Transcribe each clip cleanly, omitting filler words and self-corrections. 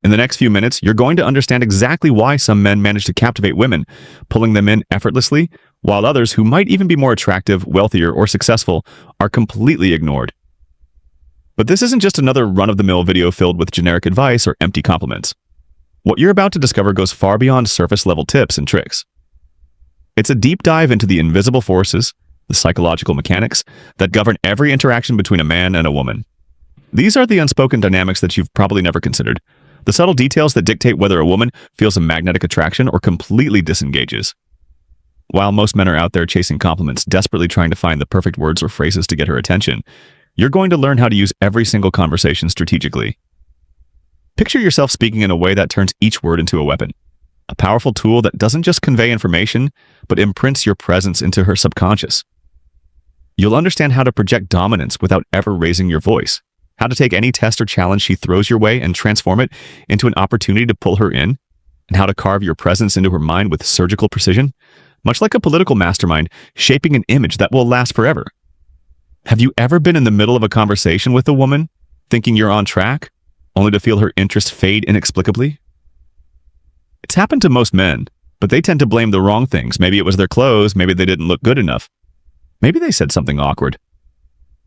In the next few minutes, you're going to understand exactly why some men manage to captivate women, pulling them in effortlessly, while others who might even be more attractive, wealthier, or successful are completely ignored. But this isn't just another run-of-the-mill video filled with generic advice or empty compliments. What you're about to discover goes far beyond surface-level tips and tricks. It's a deep dive into the invisible forces, the psychological mechanics, that govern every interaction between a man and a woman. These are the unspoken dynamics that you've probably never considered, the subtle details that dictate whether a woman feels a magnetic attraction or completely disengages. While most men are out there chasing compliments, desperately trying to find the perfect words or phrases to get her attention, you're going to learn how to use every single conversation strategically. Picture yourself speaking in a way that turns each word into a weapon, a powerful tool that doesn't just convey information, but imprints your presence into her subconscious. You'll understand how to project dominance without ever raising your voice, how to take any test or challenge she throws your way and transform it into an opportunity to pull her in, and how to carve your presence into her mind with surgical precision, much like a political mastermind shaping an image that will last forever. Have you ever been in the middle of a conversation with a woman, thinking you're on track, only to feel her interest fade inexplicably? It's happened to most men, but they tend to blame the wrong things. Maybe it was their clothes, maybe they didn't look good enough. Maybe they said something awkward.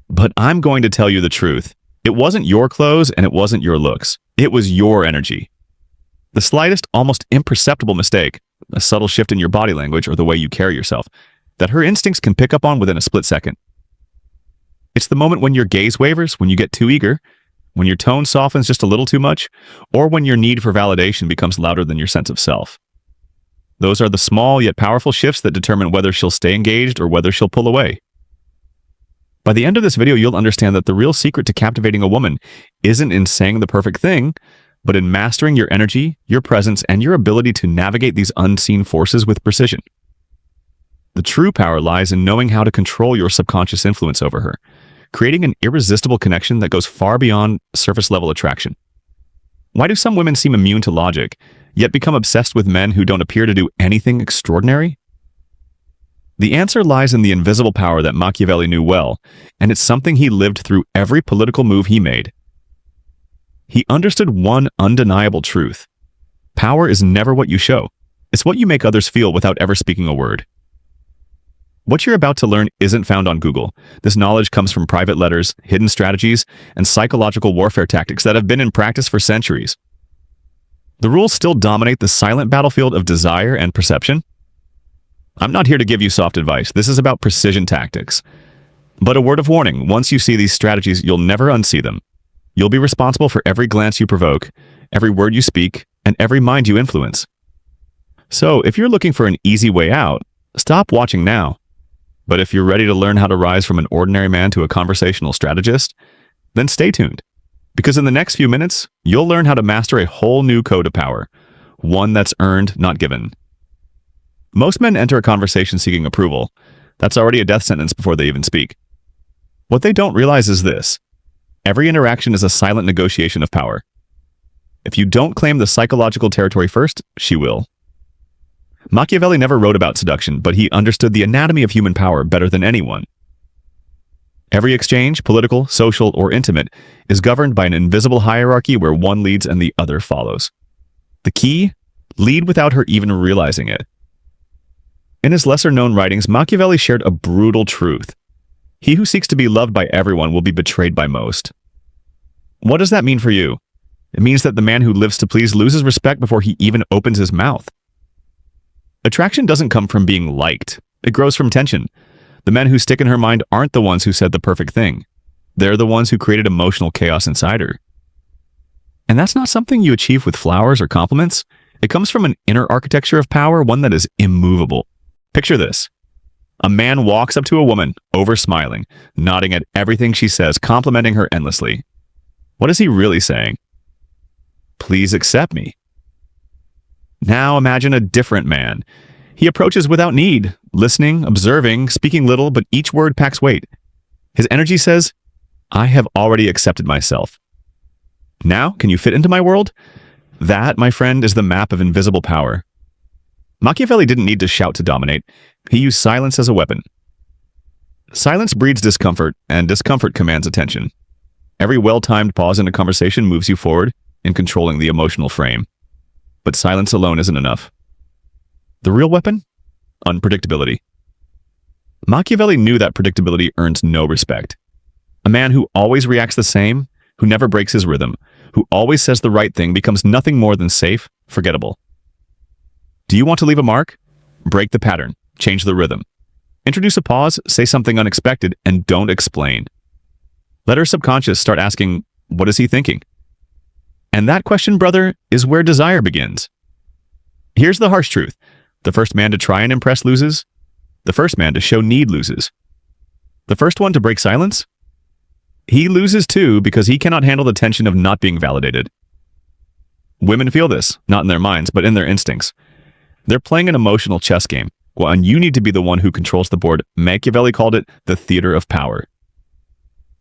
But I'm going to tell you the truth. It wasn't your clothes and it wasn't your looks. It was your energy. The slightest, almost imperceptible mistake, a subtle shift in your body language or the way you carry yourself, that her instincts can pick up on within a split second. It's the moment when your gaze wavers, when you get too eager, when your tone softens just a little too much, or when your need for validation becomes louder than your sense of self. Those are the small yet powerful shifts that determine whether she'll stay engaged or whether she'll pull away. By the end of this video, you'll understand that the real secret to captivating a woman isn't in saying the perfect thing, but in mastering your energy, your presence, and your ability to navigate these unseen forces with precision. The true power lies in knowing how to control your subconscious influence over her, creating an irresistible connection that goes far beyond surface-level attraction. Why do some women seem immune to logic, yet become obsessed with men who don't appear to do anything extraordinary? The answer lies in the invisible power that Machiavelli knew well, and it's something he lived through every political move he made. He understood one undeniable truth. Power is never what you show. It's what you make others feel without ever speaking a word. What you're about to learn isn't found on Google. This knowledge comes from private letters, hidden strategies, and psychological warfare tactics that have been in practice for centuries. The rules still dominate the silent battlefield of desire and perception. I'm not here to give you soft advice. This is about precision tactics. But a word of warning, once you see these strategies, you'll never unsee them. You'll be responsible for every glance you provoke, every word you speak, and every mind you influence. So, if you're looking for an easy way out, stop watching now. But if you're ready to learn how to rise from an ordinary man to a conversational strategist, then stay tuned. Because in the next few minutes, you'll learn how to master a whole new code of power, one that's earned, not given. Most men enter a conversation seeking approval. That's already a death sentence before they even speak. What they don't realize is this. Every interaction is a silent negotiation of power. If you don't claim the psychological territory first, she will. Machiavelli never wrote about seduction, but he understood the anatomy of human power better than anyone. Every exchange, political, social, or intimate, is governed by an invisible hierarchy where one leads and the other follows. The key? Lead without her even realizing it. In his lesser-known writings, Machiavelli shared a brutal truth. He who seeks to be loved by everyone will be betrayed by most. What does that mean for you? It means that the man who lives to please loses respect before he even opens his mouth. Attraction doesn't come from being liked. It grows from tension. The men who stick in her mind aren't the ones who said the perfect thing. They're the ones who created emotional chaos inside her. And that's not something you achieve with flowers or compliments. It comes from an inner architecture of power, one that is immovable. Picture this. A man walks up to a woman, over-smiling, nodding at everything she says, complimenting her endlessly. What is he really saying? Please accept me. Now imagine a different man. He approaches without need, listening, observing, speaking little, but each word packs weight. His energy says, I have already accepted myself. Now, can you fit into my world? That, my friend, is the map of invisible power. Machiavelli didn't need to shout to dominate. He used silence as a weapon. Silence breeds discomfort, and discomfort commands attention. Every well-timed pause in a conversation moves you forward. in controlling the emotional frame. But silence alone isn't enough. The real weapon? Unpredictability. Machiavelli knew that predictability earns no respect. A man who always reacts the same, who never breaks his rhythm, who always says the right thing becomes nothing more than safe, forgettable. Do you want to leave a mark? Break the pattern, change the rhythm. Introduce a pause, say something unexpected, and don't explain. Let her subconscious start asking, what is he thinking? And that question, brother, is where desire begins. Here's the harsh truth. The first man to try and impress loses. The first man to show need loses. The first one to break silence? He loses too because he cannot handle the tension of not being validated. Women feel this, not in their minds, but in their instincts. They're playing an emotional chess game, and you need to be the one who controls the board. Machiavelli called it the theater of power.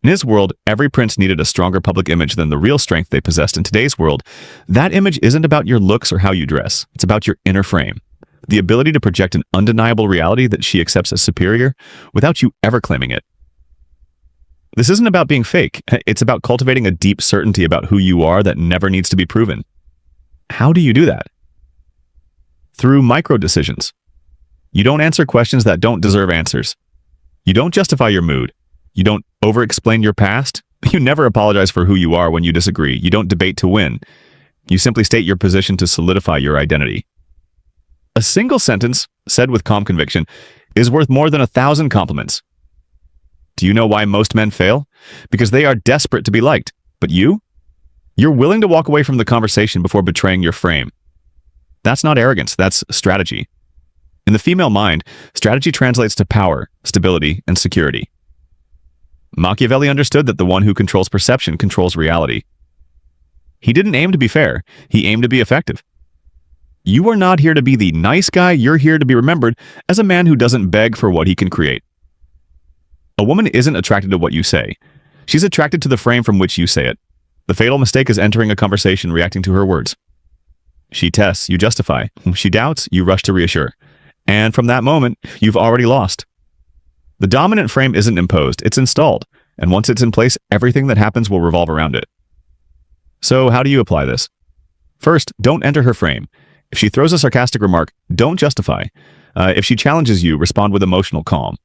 In his world, every prince needed a stronger public image than the real strength they possessed. In today's world, that image isn't about your looks or how you dress. It's about your inner frame. The ability to project an undeniable reality that she accepts as superior without you ever claiming it. This isn't about being fake. It's about cultivating a deep certainty about who you are that never needs to be proven. How do you do that? Through micro decisions. You don't answer questions that don't deserve answers. You don't justify your mood. You don't over-explain your past. You never apologize for who you are when you disagree. You don't debate to win. You simply state your position to solidify your identity. A single sentence, said with calm conviction, is worth more than 1,000 compliments. Do you know why most men fail? Because they are desperate to be liked. But you? You're willing to walk away from the conversation before betraying your frame. That's not arrogance, that's strategy. In the female mind, strategy translates to power, stability, and security. Machiavelli understood that the one who controls perception controls reality. He didn't aim to be fair, he aimed to be effective. You are not here to be the nice guy, you're here to be remembered as a man who doesn't beg for what he can create. A woman isn't attracted to what you say. She's attracted to the frame from which you say it. The fatal mistake is entering a conversation reacting to her words. She tests, you justify. She doubts, you rush to reassure. And from that moment, you've already lost. The dominant frame isn't imposed, it's installed. And once it's in place, everything that happens will revolve around it. So how do you apply this? First, don't enter her frame. If she throws a sarcastic remark, don't justify. If she challenges you, respond with emotional calm.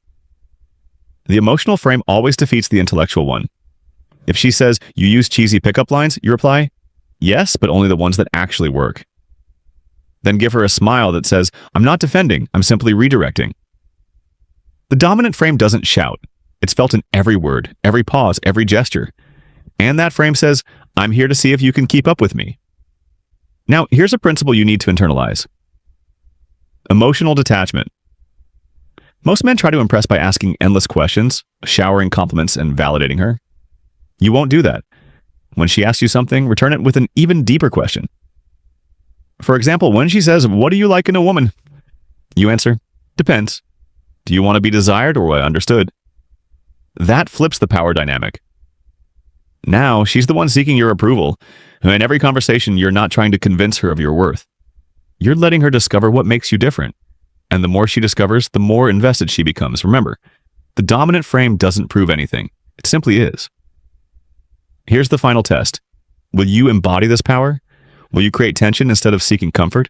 The emotional frame always defeats the intellectual one. If she says, you use cheesy pickup lines, you reply, yes, but only the ones that actually work. Then give her a smile that says, I'm not defending, I'm simply redirecting. The dominant frame doesn't shout. It's felt in every word, every pause, every gesture. And that frame says, I'm here to see if you can keep up with me. Now, here's a principle you need to internalize. Emotional detachment. Most men try to impress by asking endless questions, showering compliments, and validating her. You won't do that. When she asks you something, return it with an even deeper question. For example, when she says, what do you like in a woman? You answer, depends. Do you want to be desired or understood? That flips the power dynamic. Now, she's the one seeking your approval. In every conversation, you're not trying to convince her of your worth. You're letting her discover what makes you different. And the more she discovers, the more invested she becomes. Remember, the dominant frame doesn't prove anything. It simply is. Here's the final test. Will you embody this power? Will you create tension instead of seeking comfort?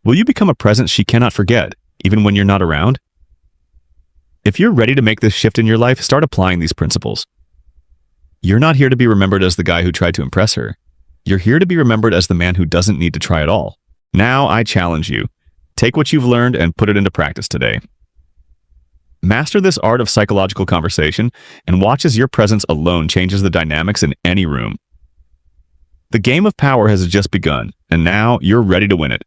Will you become a presence she cannot forget, even when you're not around? If you're ready to make this shift in your life, start applying these principles. You're not here to be remembered as the guy who tried to impress her. You're here to be remembered as the man who doesn't need to try at all. Now, I challenge you. Take what you've learned and put it into practice today. Master this art of psychological conversation and watch as your presence alone changes the dynamics in any room. The game of power has just begun, and now you're ready to win it.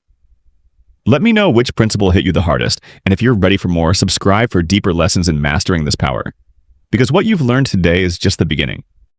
Let me know which principle hit you the hardest, and if you're ready for more, subscribe for deeper lessons in mastering this power. Because what you've learned today is just the beginning.